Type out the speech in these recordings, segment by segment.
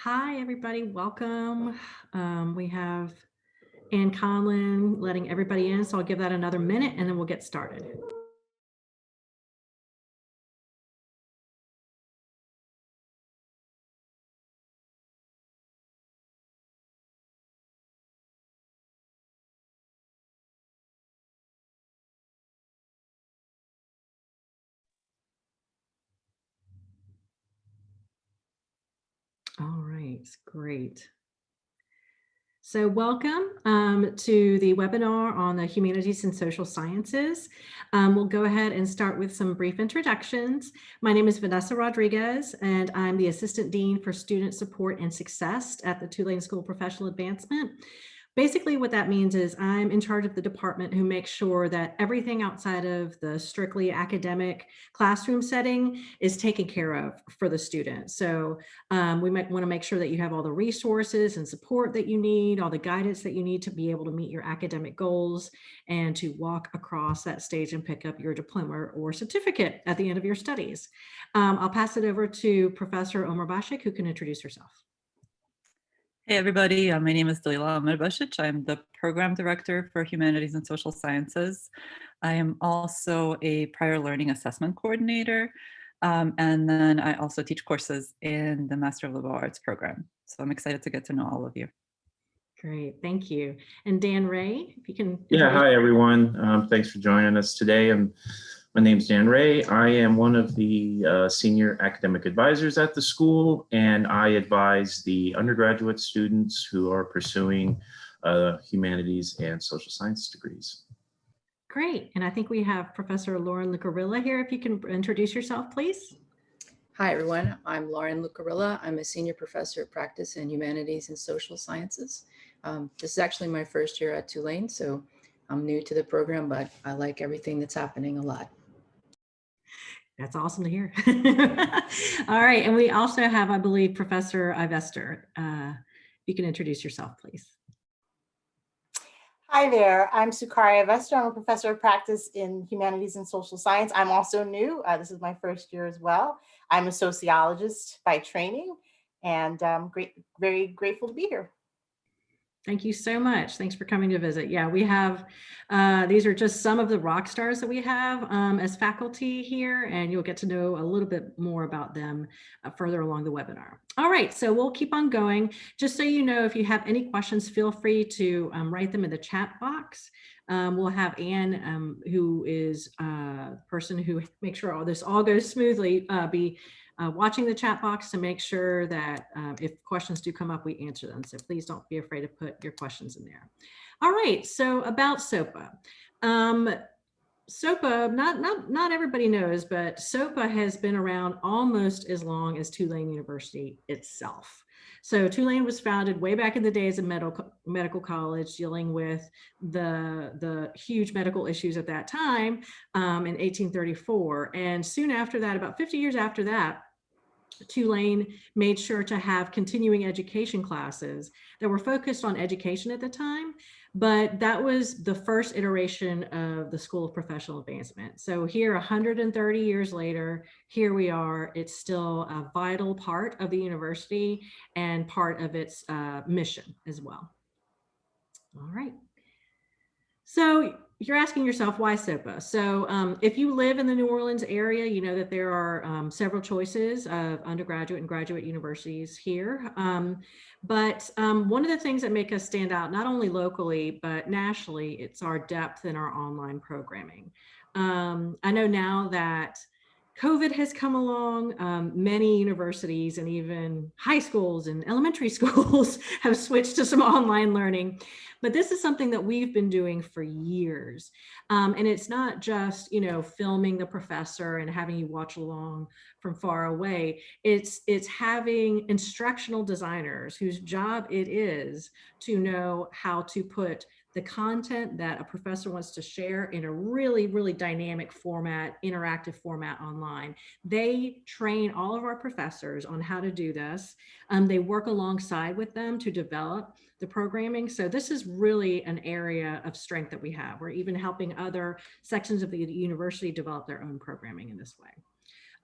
Hi, everybody. Welcome. We have Ann Conlon letting everybody in, so I'll give that another minute and then we'll get started. All right, great. So welcome to the webinar on the Humanities and Social Sciences. We'll go ahead and start with some brief introductions. My name is Vanessa Rodriguez, and I'm the Assistant Dean for Student Support and Success at the Tulane School of Professional Advancement. Basically, what that means is I'm in charge of the department who makes sure that everything outside of the strictly academic classroom setting is taken care of for the student. So we might want to make sure that you have all the resources and support that you need, all the guidance that you need to be able to meet your academic goals and to walk across that stage and pick up your diploma or certificate at the end of your studies. I'll pass it over to Professor Omar Bashik, who can introduce herself. Hey everybody, my name is Dalila Amirbašić. I'm the Program Director for Humanities and Social Sciences. I am also a Prior Learning Assessment Coordinator, and then I also teach courses in the Master of Liberal Arts program. So I'm excited to get to know all of you. Great, thank you. And Dan Ray, if you can. Yeah, hi everyone. Thanks for joining us today. My name's Dan Ray. I am one of the senior academic advisors at the school, and I advise the undergraduate students who are pursuing humanities and social science degrees. Great, and I think we have Professor Lauren Lucarilla here. If you can introduce yourself, please. Hi, everyone. I'm Lauren Lucarilla. I'm a senior professor of practice in humanities and social sciences. This is actually my first year at Tulane, so I'm new to the program, but I like everything that's happening a lot. That's awesome to hear. All right, and we also have, I believe, Professor Ivester. You can introduce yourself, please. Hi there, I'm Sukari Ivester. I'm a professor of practice in humanities and social science. I'm also new. This is my first year as well. I'm a sociologist by training, and I'm very grateful to be here. Thank you so much. Thanks for coming to visit. Yeah, we have, these are just some of the rock stars that we have as faculty here, and you'll get to know a little bit more about them further along the webinar. All right, so we'll keep on going. Just so you know, if you have any questions, feel free to write them in the chat box. We'll have Ann, who is a person who makes sure all this all goes smoothly, be watching the chat box to make sure that if questions do come up, we answer them. So please don't be afraid to put your questions in there. All right, so about SOPA. SOPA, not everybody knows, but SOPA has been around almost as long as Tulane University itself. So Tulane was founded way back in the days of medical college, dealing with the huge medical issues at that time in 1834. And soon after that, about 50 years after that, Tulane made sure to have continuing education classes that were focused on education at the time, but that was the first iteration of the School of Professional Advancement. So here, 130 years later, here we are. It's still a vital part of the university and part of its mission as well. All right. So you're asking yourself, why SOPA? So if you live in the New Orleans area, you know that there are several choices of undergraduate and graduate universities here. But one of the things that make us stand out, not only locally, but nationally, it's our depth in our online programming. I know now that COVID has come along, many universities and even high schools and elementary schools have switched to some online learning. But this is something that we've been doing for years. And it's not just, filming the professor and having you watch along from far away. It's having instructional designers whose job it is to know how to put the content that a professor wants to share in a really, really dynamic format, interactive format online. They train all of our professors on how to do this. They work alongside with them to develop the programming. So this is really an area of strength that we have. We're even helping other sections of the university develop their own programming in this way.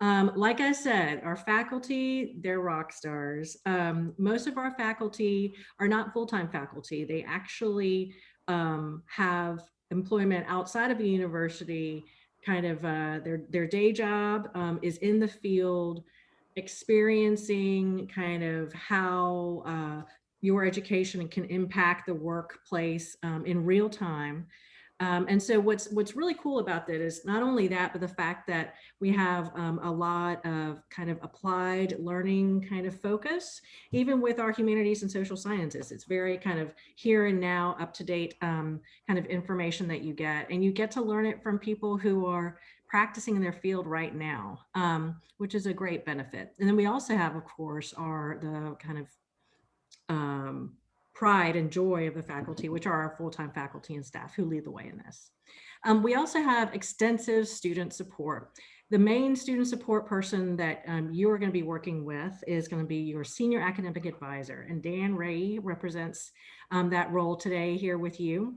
Like I said, our faculty, they're rock stars. Most of our faculty are not full-time faculty. They actually have employment outside of the university. Kind of their day job is in the field, experiencing kind of how your education can impact the workplace in real time. And so what's really cool about that is not only that, but the fact that we have a lot of kind of applied learning kind of focus, even with our humanities and social sciences. It's very kind of here and now, up to date kind of information that you get, and you get to learn it from people who are practicing in their field right now, which is a great benefit. And then we also have, of course, the kind of pride and joy of the faculty, which are our full-time faculty and staff who lead the way in this. We also have extensive student support. The main student support person that you are going to be working with is going to be your senior academic advisor, and Dan Ray represents that role today here with you.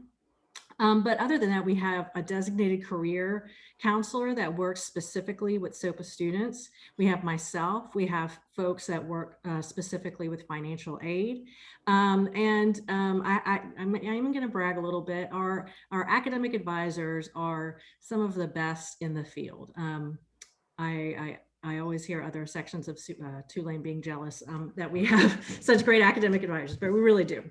But other than that, we have a designated career counselor that works specifically with SOPA students. We have myself. We have folks that work specifically with financial aid. I'm going to brag a little bit. Our academic advisors are some of the best in the field. I always hear other sections of Tulane being jealous that we have such great academic advisors, but we really do.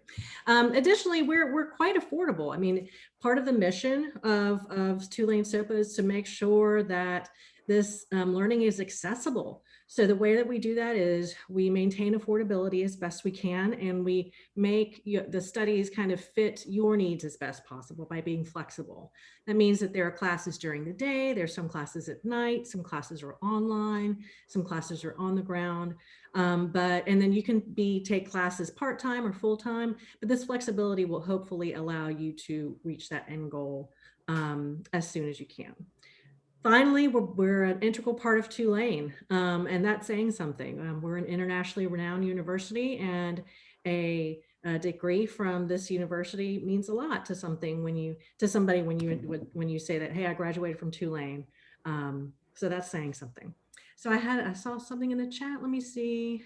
Additionally, we're quite affordable. I mean, part of the mission of Tulane SOPA is to make sure that this learning is accessible. So the way that we do that is we maintain affordability as best we can, and we make the studies kind of fit your needs as best possible by being flexible. That means that there are classes during the day, there's some classes at night, some classes are online, some classes are on the ground. And then you can take classes part-time or full-time, but this flexibility will hopefully allow you to reach that end goal as soon as you can. Finally, we're an integral part of Tulane, and that's saying something. We're an internationally renowned university, and a degree from this university means a lot to somebody when you say that, hey, I graduated from Tulane. So that's saying something. So I saw something in the chat. Let me see.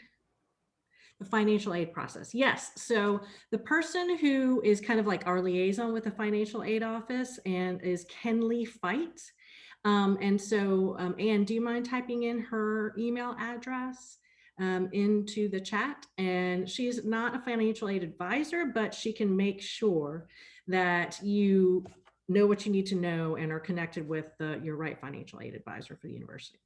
The financial aid process. Yes. So the person who is kind of like our liaison with the financial aid office and is Kenley Fight. Anne, do you mind typing in her email address into the chat? And she's not a financial aid advisor, but she can make sure that you know what you need to know and are connected with your right financial aid advisor for the university.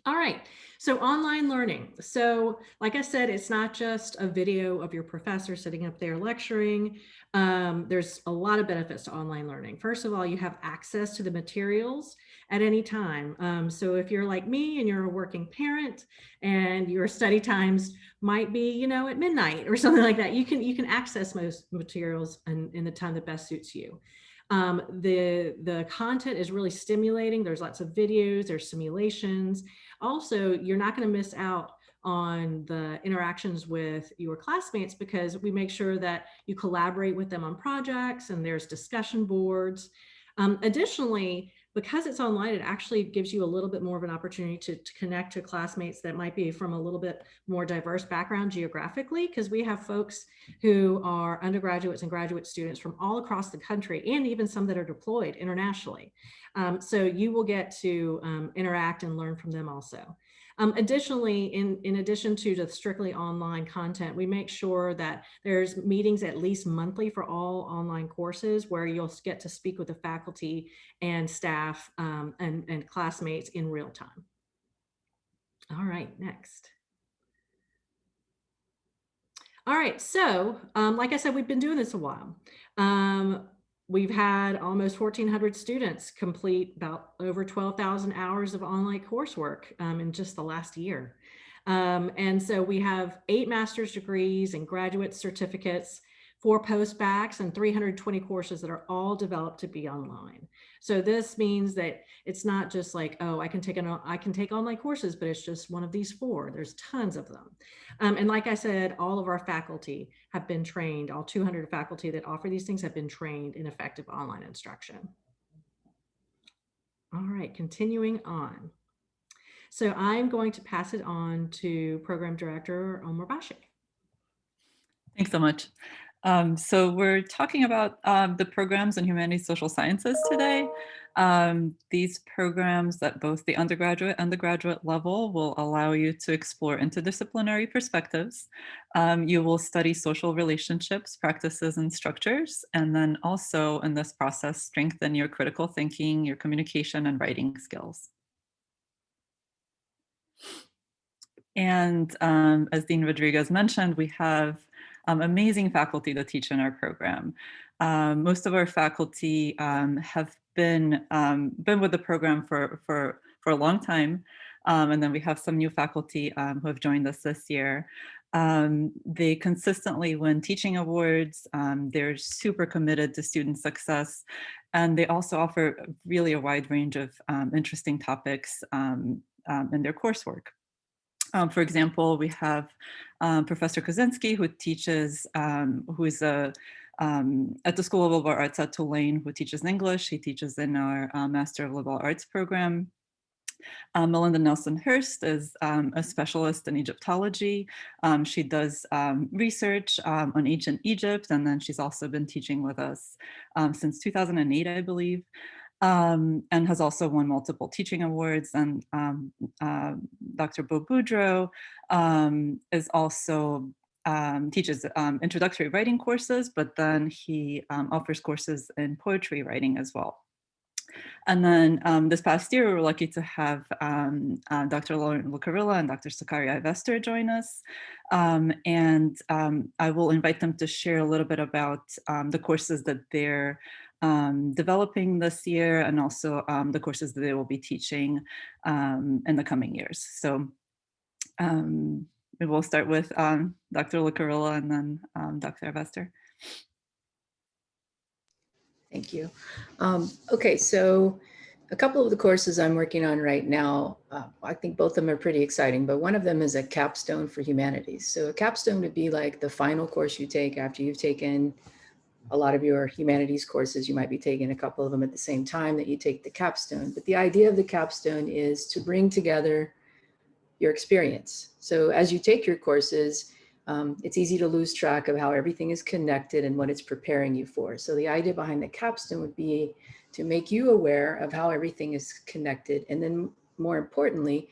All right, so online learning. So like I said, it's not just a video of your professor sitting up there lecturing. There's a lot of benefits to online learning. First of all, you have access to the materials at any time. So if you're like me and you're a working parent and your study times might be, at midnight or something like that, you can access most materials in the time that best suits you. The content is really stimulating. There's lots of videos, there's simulations. Also, you're not going to miss out on the interactions with your classmates because we make sure that you collaborate with them on projects and there's discussion boards. Additionally, because it's online, it actually gives you a little bit more of an opportunity to connect to classmates that might be from a little bit more diverse background geographically, because we have folks who are undergraduates and graduate students from all across the country, and even some that are deployed internationally. So you will get to interact and learn from them also. Additionally, in addition to the strictly online content, we make sure that there's meetings at least monthly for all online courses where you'll get to speak with the faculty and staff and classmates in real time. All right, next. All right, so like I said, we've been doing this a while. We've had almost 1,400 students complete about over 12,000 hours of online coursework in just the last year. And so we have 8 master's degrees and graduate certificates, 4 post-bacs, and 320 courses that are all developed to be online. So this means that it's not just like, oh, I can take online courses, but it's just one of these 4. There's tons of them. And like I said, all of our faculty have been trained. All 200 faculty that offer these things have been trained in effective online instruction. All right, continuing on. So I'm going to pass it on to Program Director Omar Bashi. Thanks so much. So we're talking about the programs in humanities social sciences today. These programs at both the undergraduate and the graduate level will allow you to explore interdisciplinary perspectives. You will study social relationships, practices, and structures, and then also in this process, strengthen your critical thinking, your communication, and writing skills. And as Dean Rodriguez mentioned, we have amazing faculty that teach in our program. Most of our faculty have been with the program for a long time. And then we have some new faculty who have joined us this year. They consistently win teaching awards. They're super committed to student success. And they also offer really a wide range of interesting topics in their coursework. For example, we have Professor Kozinski, who teaches, who is at the School of Liberal Arts at Tulane, who teaches English. He teaches in our Master of Liberal Arts program. Melinda Nelson-Hurst is a specialist in Egyptology. She does research on ancient Egypt, and then she's also been teaching with us since 2008, I believe. And has also won multiple teaching awards. And Dr. Bo Boudreau is also teaches introductory writing courses, but then he offers courses in poetry writing as well. And then this past year, we were lucky to have Dr. Lauren Lucarilla and Dr. Sakaria Ivester join us. And I will invite them to share a little bit about the courses that they're developing this year, and also the courses that they will be teaching in the coming years. So we will start with Dr. Lucarilla and then Dr. Ivester. Thank you. Okay, so a couple of the courses I'm working on right now, I think both of them are pretty exciting, but one of them is a capstone for humanities. So a capstone would be like the final course you take after you've taken a lot of your humanities courses. You might be taking a couple of them at the same time that you take the capstone. But the idea of the capstone is to bring together your experience. So as you take your courses, it's easy to lose track of how everything is connected and what it's preparing you for. So the idea behind the capstone would be to make you aware of how everything is connected. And then more importantly,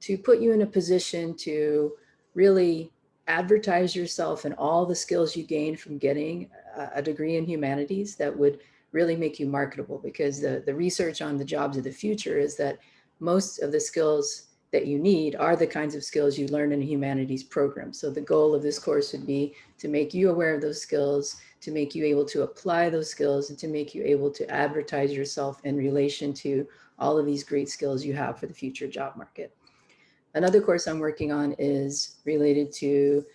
to put you in a position to really advertise yourself and all the skills you gained from getting a degree in humanities that would really make you marketable. Because the research on the jobs of the future is that most of the skills that you need are the kinds of skills you learn in a humanities program. So the goal of this course would be to make you aware of those skills, to make you able to apply those skills, and to make you able to advertise yourself in relation to all of these great skills you have for the future job market. Another course I'm working on is related to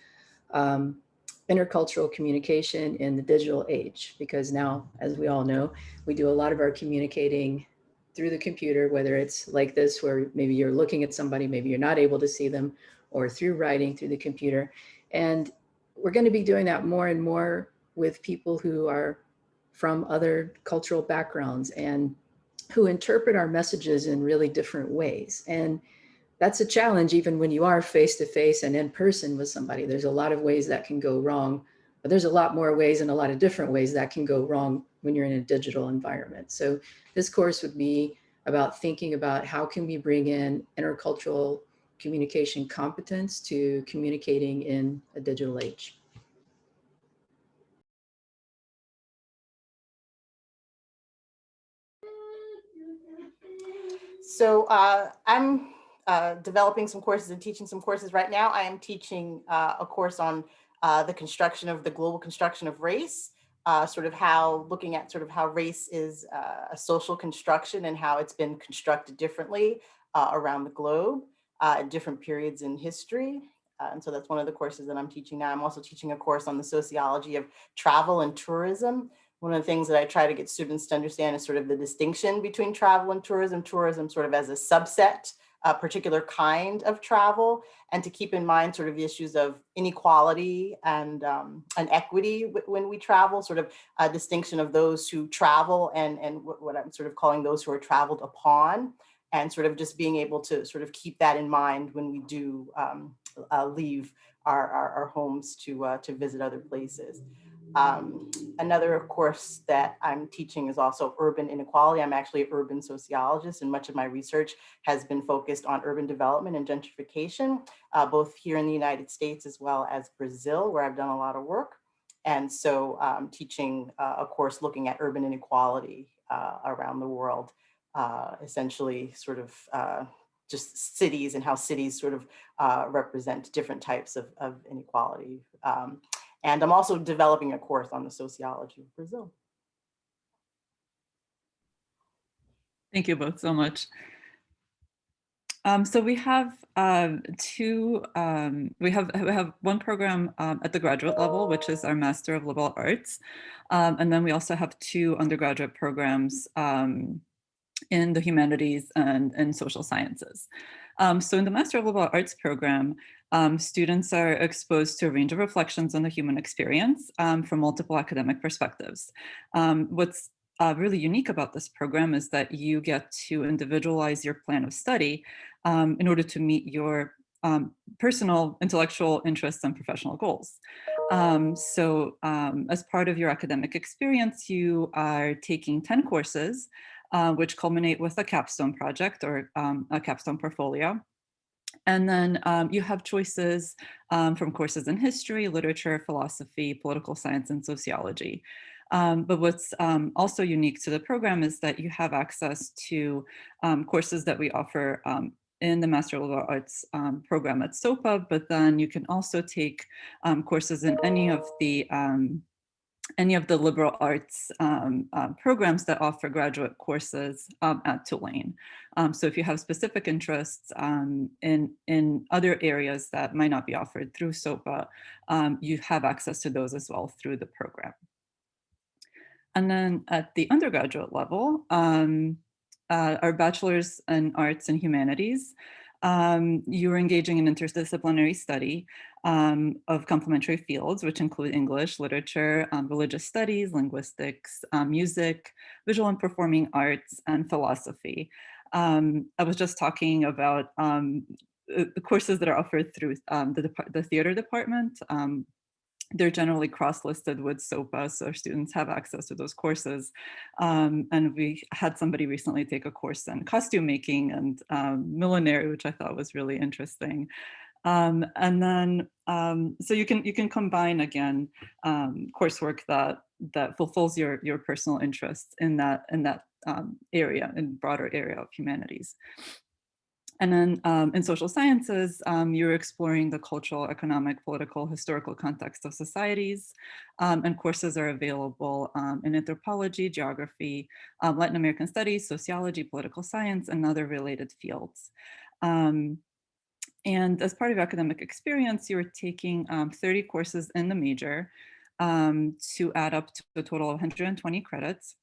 intercultural communication in the digital age, because now, as we all know, we do a lot of our communicating through the computer, whether it's like this, where maybe you're looking at somebody, maybe you're not able to see them, or through writing through the computer. And we're going to be doing that more and more with people who are from other cultural backgrounds and who interpret our messages in really different ways. And that's a challenge even when you are face-to-face and in person with somebody. There's a lot of ways that can go wrong, but there's a lot more ways and a lot of different ways that can go wrong when you're in a digital environment. So this course would be about thinking about how can we bring in intercultural communication competence to communicating in a digital age. So I'm developing some courses and teaching some courses right now. I am teaching a course on the global construction of race, sort of how looking at sort of how race is a social construction and how it's been constructed differently around the globe at different periods in history. And so that's one of the courses that I'm teaching now. I'm also teaching a course on the sociology of travel and tourism. One of the things that I try to get students to understand is sort of the distinction between travel and tourism sort of as a subset, a particular kind of travel, and to keep in mind sort of the issues of inequality and equity when we travel, sort of a distinction of those who travel and what I'm sort of calling those who are traveled upon. and sort of just being able to sort of keep that in mind when we do leave our homes to visit other places. Another course that I'm teaching is also urban inequality. I'm actually an urban sociologist, and much of my research has been focused on urban development and gentrification, both here in the United States as well as Brazil, where I've done a lot of work. And so teaching a course looking at urban inequality around the world, essentially sort of just cities and how cities sort of represent different types of inequality. And I'm also developing a course on the sociology of Brazil. Thank you both so much. So we have we have one program at the graduate level, which is our Master of Liberal Arts. And then we also have two undergraduate programs in the humanities and social sciences. So in the Master of Liberal Arts program, students are exposed to a range of reflections on the human experience from multiple academic perspectives. What's really unique about this program is that you get to individualize your plan of study in order to meet your personal intellectual interests and professional goals. So as part of your academic experience, you are taking 10 courses, which culminate with a capstone project or a capstone portfolio. And then you have choices from courses in history, literature, philosophy, political science, and sociology. But what's also unique to the program is that you have access to courses that we offer in the Master of Liberal Arts program at SOPA, but then you can also take courses in any of the liberal arts programs that offer graduate courses at Tulane. So if you have specific interests in other areas that might not be offered through SOPA, you have access to those as well through the program. And then at the undergraduate level, our Bachelors in Arts and Humanities, you are engaging in interdisciplinary study of complementary fields, which include English, literature, religious studies, linguistics, music, visual and performing arts, and philosophy. I was just talking about the courses that are offered through the theater department. They're generally cross-listed with SOPA, so our students have access to those courses. And we had somebody recently take a course in costume making and millinery, which I thought was really interesting. And then, so you can combine again coursework that fulfills your personal interests in that area, in broader area of humanities. And then in social sciences, you're exploring the cultural, economic, political, historical context of societies, and courses are available in anthropology, geography, Latin American studies, sociology, political science, and other related fields. And as part of your academic experience, you're taking 30 courses in the major to add up to a total of 120 credits.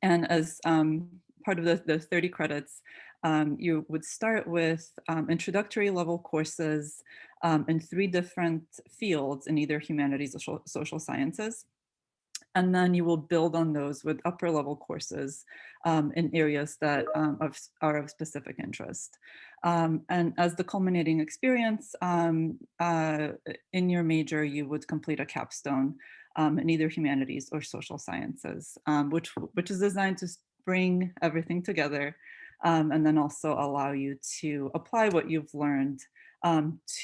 And as part of the 30 credits, you would start with introductory level courses in 3 different fields in either humanities or social sciences. And then you will build on those with upper level courses in areas that are of specific interest. And as the culminating experience in your major, you would complete a capstone in either humanities or social sciences, which is designed to bring everything together and then also allow you to apply what you've learned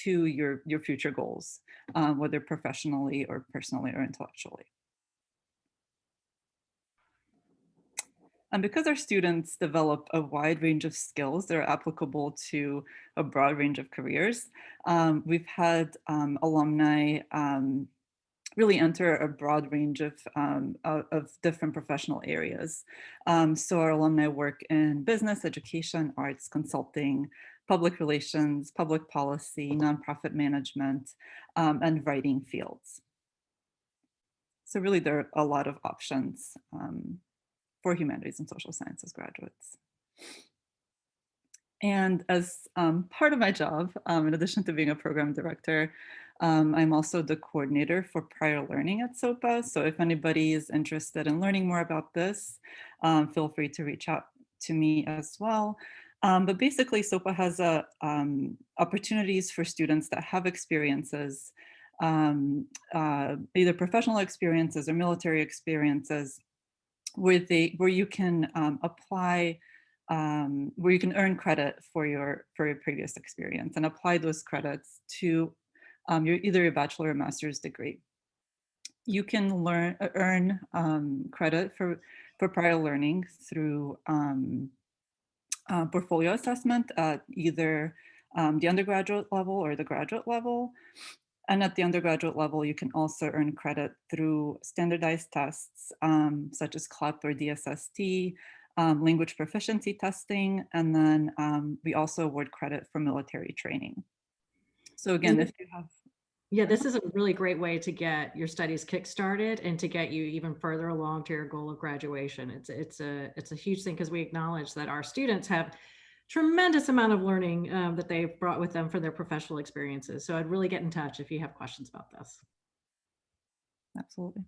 to your future goals, whether professionally or personally or intellectually. And because our students develop a wide range of skills that are applicable to a broad range of careers, we've had alumni really enter a broad range of different professional areas. So our alumni work in business, education, arts, consulting, public relations, public policy, nonprofit management, and writing fields. So really there are a lot of options for humanities and social sciences graduates. And as part of my job, in addition to being a program director, I'm also the coordinator for prior learning at SOPA. So if anybody is interested in learning more about this, feel free to reach out to me as well. But basically, SOPA has opportunities for students that have experiences, either professional experiences or military experiences, where you can apply, where you can earn credit for your previous experience and apply those credits to either your bachelor or master's degree. You can earn credit for prior learning through portfolio assessment at either the undergraduate level or the graduate level. And at the undergraduate level, you can also earn credit through standardized tests such as CLEP or DSST, language proficiency testing, and then we also award credit for military training. So again, if you have... Yeah, this is a really great way to get your studies kickstarted and to get you even further along to your goal of graduation. It's a huge thing, because we acknowledge that our students have tremendous amount of learning that they've brought with them for their professional experiences. So I'd really get in touch if you have questions about this. Absolutely.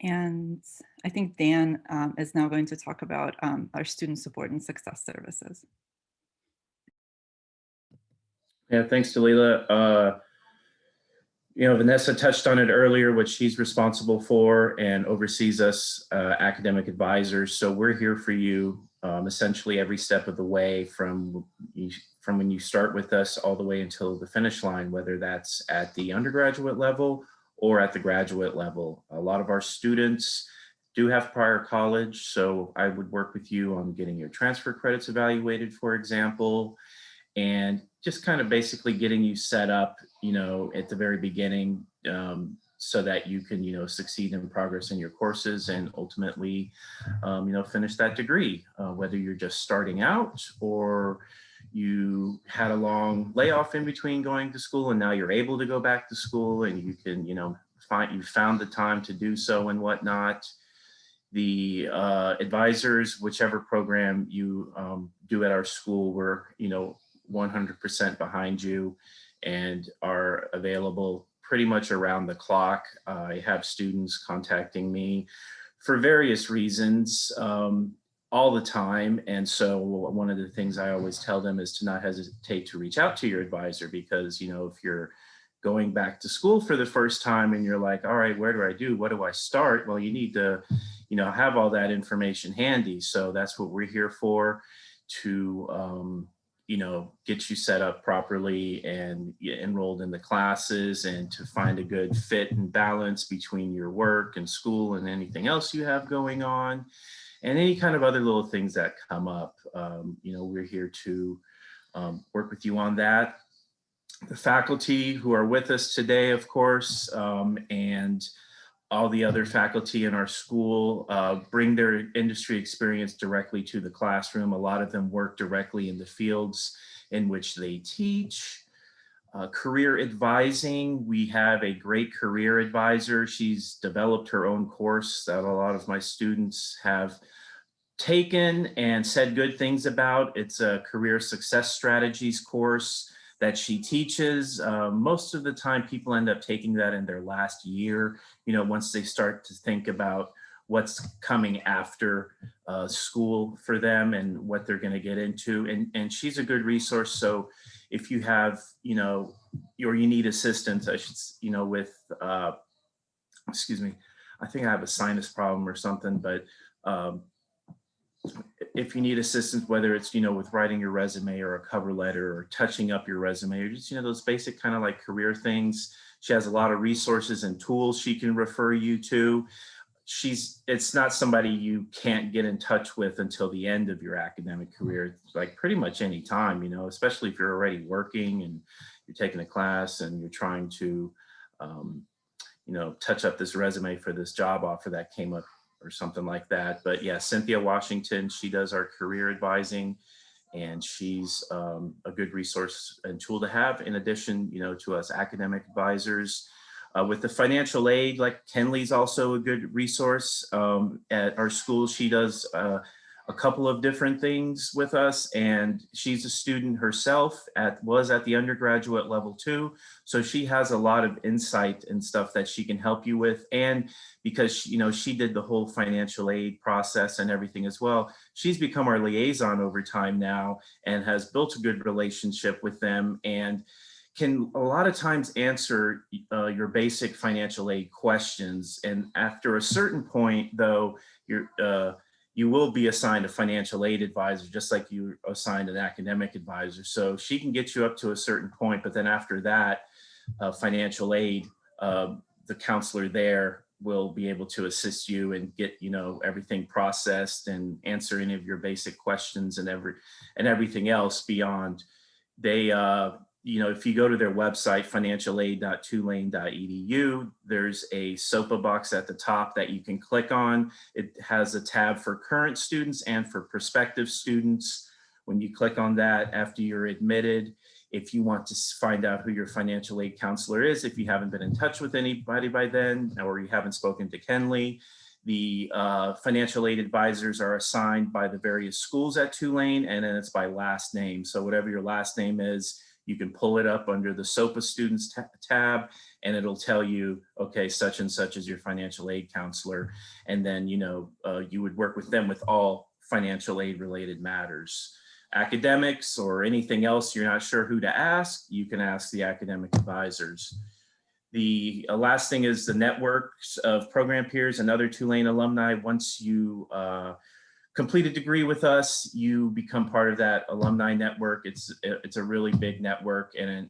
And I think Dan is now going to talk about our student support and success services. Yeah, thanks, Dalila. Vanessa touched on it earlier, what she's responsible for and oversees us academic advisors. So we're here for you essentially every step of the way, from when you start with us all the way until the finish line, whether that's at the undergraduate level or at the graduate level. A lot of our students do have prior college, so I would work with you on getting your transfer credits evaluated, for example, and just kind of basically getting you set up, at the very beginning, so that you can, succeed in progress in your courses and ultimately, finish that degree, whether you're just starting out or you had a long layoff in between going to school and now you're able to go back to school and you can, you found the time to do so and whatnot. The advisors, whichever program you do at our school, we're, 100% behind you and are available pretty much around the clock. I have students contacting me for various reasons all the time. And so one of the things I always tell them is to not hesitate to reach out to your advisor, because, if you're going back to school for the first time and you're like, all right, where do I do? What do I start? Well, you need to, have all that information handy. So that's what we're here for, to, get you set up properly and get enrolled in the classes and to find a good fit and balance between your work and school and anything else you have going on and any kind of other little things that come up. We're here to work with you on that. The faculty who are with us today, of course, and all the other faculty in our school bring their industry experience directly to the classroom. A lot of them work directly in the fields in which they teach. Career advising, we have a great career advisor. She's developed her own course that a lot of my students have taken and said good things about. It's a career success strategies course that she teaches. Most of the time people end up taking that in their last year, once they start to think about what's coming after school for them and what they're going to get into. And she's a good resource. So if you have, or you need assistance, I should, with, excuse me, I think I have a sinus problem or something, but if you need assistance, whether it's, with writing your resume or a cover letter or touching up your resume or just, those basic kind of like career things, she has a lot of resources and tools she can refer you to. It's not somebody you can't get in touch with until the end of your academic career, like pretty much any time, especially if you're already working and you're taking a class and you're trying to, touch up this resume for this job offer that came up or something like that. But yeah, Cynthia Washington, she does our career advising, and she's a good resource and tool to have in addition, to us academic advisors. With the financial aid, like Kenley's also a good resource at our school. She does a couple of different things with us, and she's a student herself was at the undergraduate level too. So she has a lot of insight and stuff that she can help you with. And because she did the whole financial aid process and everything as well, she's become our liaison over time now and has built a good relationship with them, and can a lot of times answer your basic financial aid questions. And after a certain point, though, you will be assigned a financial aid advisor, just like you assigned an academic advisor. So she can get you up to a certain point, but then after that, financial aid, the counselor there will be able to assist you and get everything processed and answer any of your basic questions and everything else beyond. They if you go to their website, financialaid.tulane.edu, there's a SOPA box at the top that you can click on. It has a tab for current students and for prospective students. When you click on that after you're admitted, if you want to find out who your financial aid counselor is, if you haven't been in touch with anybody by then, or you haven't spoken to Kenley, the financial aid advisors are assigned by the various schools at Tulane, and then it's by last name. So whatever your last name is, you can pull it up under the SOPA students tab, and it'll tell you, okay, such and such is your financial aid counselor. And then, you would work with them with all financial aid related matters. Academics or anything else you're not sure who to ask, you can ask the academic advisors. The last thing is the networks of program peers and other Tulane alumni. Once you complete a degree with us, you become part of that alumni network. It's a really big network, and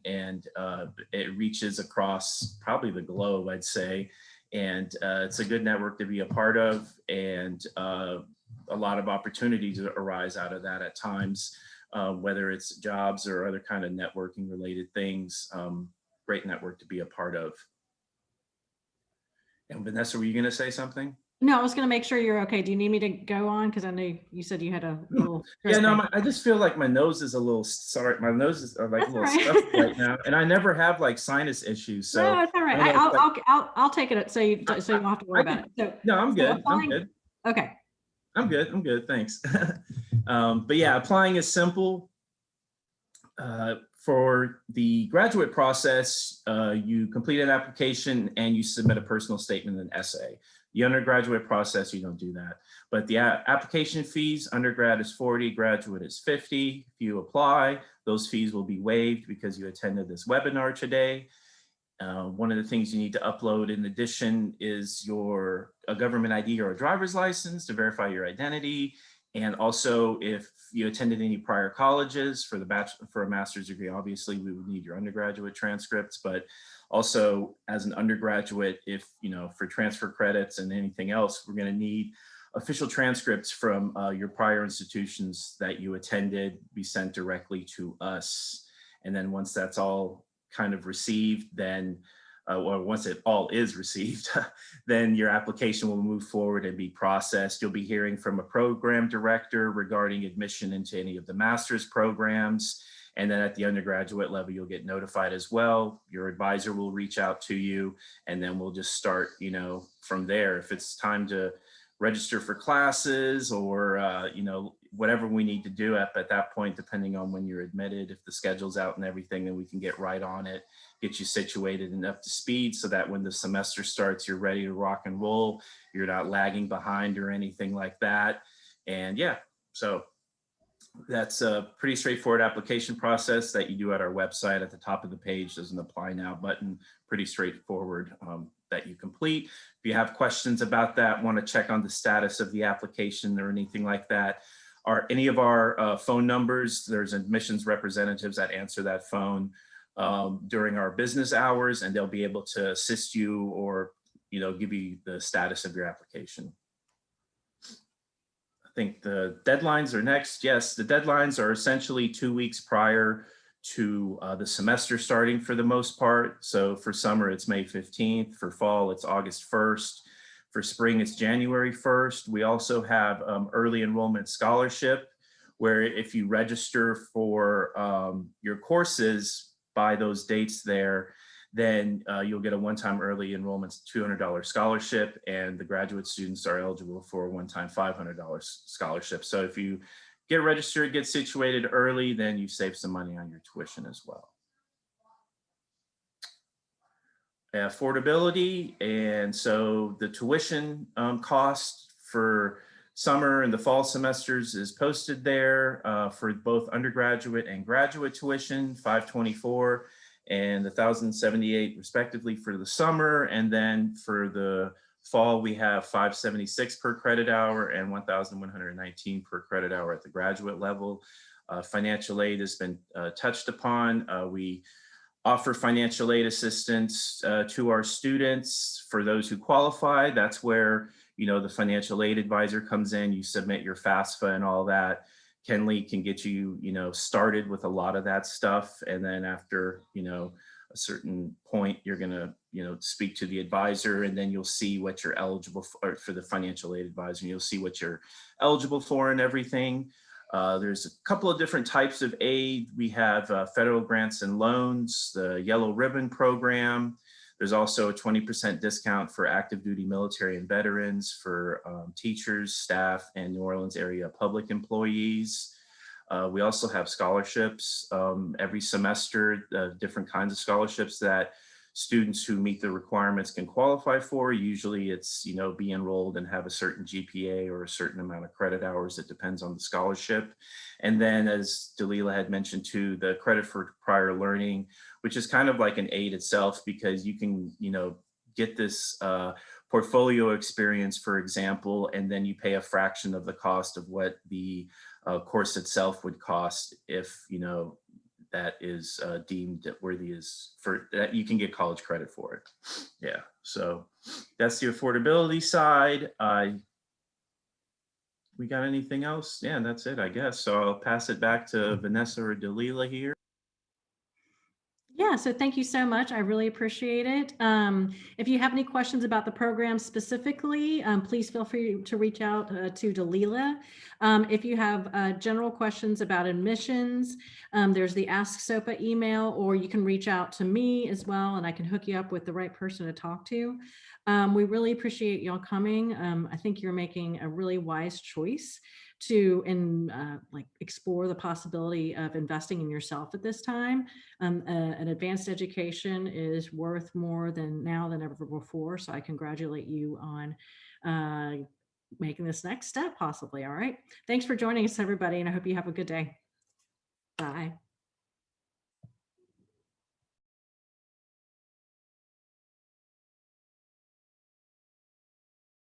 it reaches across probably the globe, I'd say. And it's a good network to be a part of, and a lot of opportunities arise out of that at times, whether it's jobs or other kind of networking related things. Great network to be a part of. And Vanessa, were you going to say something? No, I was going to make sure you're okay. Do you need me to go on? Because I know you said you had a little. Yeah, no, I just feel like my nose is a little, sorry, my nose is like a little stuffed right now, and I never have like sinus issues. So no, it's all right. I'll take it so you don't have to worry about it. So no, I'm good. I'm good. Okay. I'm good. Thanks. But yeah, applying is simple. For the graduate process, you complete an application and you submit a personal statement and essay. The undergraduate process, you don't do that. But the application fees, undergrad is 40, graduate is 50. If you apply, those fees will be waived because you attended this webinar today. One of the things you need to upload in addition is a government ID or a driver's license to verify your identity. And also, if you attended any prior colleges for a master's degree, obviously we would need your undergraduate transcripts, but also as an undergraduate, if for transfer credits and anything else, we're going to need official transcripts from your prior institutions that you attended be sent directly to us. And then once that's all kind of received, then or once it all is received, then your application will move forward and be processed. You'll be hearing from a program director regarding admission into any of the master's programs. And then at the undergraduate level, you'll get notified as well. Your advisor will reach out to you, and then we'll just start, from there. If it's time to register for classes or, whatever we need to do at that point, depending on when you're admitted, if the schedule's out and everything, then we can get right on it, get you situated and up to speed so that when the semester starts, you're ready to rock and roll. You're not lagging behind or anything like that. And yeah, so that's a pretty straightforward application process that you do at our website. At the top of the page, there's an apply now button, pretty straightforward, that you complete. If you have questions about that, want to check on the status of the application or anything like that, any of our phone numbers, there's admissions representatives that answer that phone during our business hours, and they'll be able to assist you or give you the status of your application. I think the deadlines are next. Yes, the deadlines are essentially 2 weeks prior to the semester starting for the most part. So for summer, it's May 15th. For fall, it's August 1st. For spring, it's January 1st. We also have early enrollment scholarship, where if you register for your courses by those dates there, then you'll get a one-time early enrollment $200 scholarship, and the graduate students are eligible for a one-time $500 scholarship. So if you get registered, get situated early, then you save some money on your tuition as well. Affordability, and so the tuition cost for summer and the fall semesters is posted there for both undergraduate and graduate tuition, $524 and $1,078 respectively for the summer. And then for the fall, we have $576 per credit hour and $1,119 per credit hour at the graduate level. Financial aid has been touched upon. We offer financial aid assistance to our students for those who qualify. That's where, you know, the financial aid advisor comes in. You submit your FAFSA and all that. Kenley can get you, you know, started with a lot of that stuff. And then after, you know, a certain point, you're gonna, you know, speak to the advisor, and then you'll see what you're eligible for the financial aid advisor. And you'll see what you're eligible for and everything. There's a couple of different types of aid. We have federal grants and loans, the Yellow Ribbon Program. There's also a 20% discount for active duty military and veterans, for teachers, staff, and New Orleans area public employees. We also have scholarships every semester, different kinds of scholarships that students who meet the requirements can qualify for. Usually it's, you know, be enrolled and have a certain GPA or a certain amount of credit hours. It depends on the scholarship. And then, as Dalila had mentioned too, the credit for prior learning, which is kind of like an aid itself, because you can, you know, get this portfolio experience, for example, and then you pay a fraction of the cost of what the course itself would cost if, you know, that is deemed worthy as for that you can get college credit for it. Yeah, so that's the affordability side. We got anything else? Yeah, that's it, I guess. So I'll pass it back to Vanessa or Dalila here. Yeah, so thank you so much. I really appreciate it. If you have any questions about the program specifically, please feel free to reach out to Dalila. If you have general questions about admissions, there's the Ask SOPA email, or you can reach out to me as well, and I can hook you up with the right person to talk to. We really appreciate y'all coming. I think you're making a really wise choice to like explore the possibility of investing in yourself at this time. An advanced education is worth more now than ever before. So I congratulate you on making this next step possibly. All right. Thanks for joining us, everybody. And I hope you have a good day. Bye.